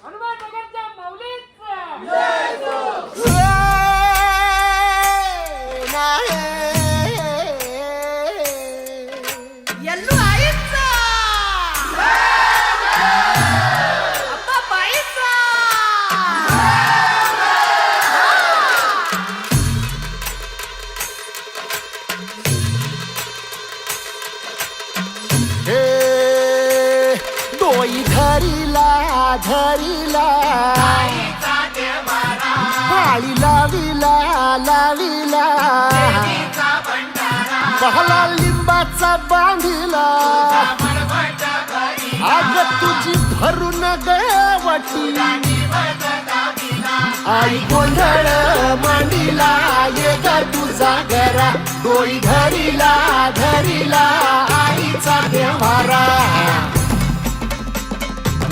हनुमाननगरच्या माऊलीचं यल्लू आईचा अप्पा बाईचा हे डोई धरीला धरीला पाळी लाविला लाविला पहला लिंबाचा बांधिला आग तुझी भरून गवटी आई गोंधळ मांडीला ये ग तुझा घरा डोई धरीला धरीला आईचा देवारा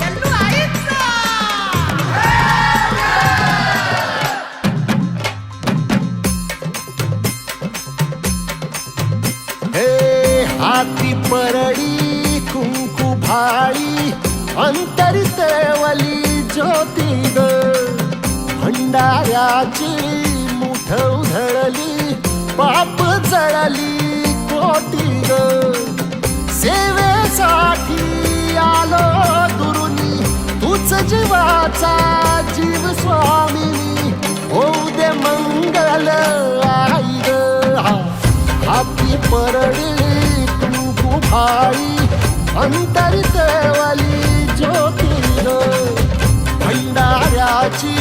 यल्लू आईचा हे हाती परडी कुंकू भाळी अंतरितवली ज्योती ग भंडाऱ्याची मुठ उधळली पाप जळली कोटी ग सेवेसाठी आलो दुरुनी तूच जीवाचा जीव स्वामिनी होऊ दे मंगल आई ग हाती परडी कुंकू भाळी अंतरितवली ज्योती ग भंडाऱ्याची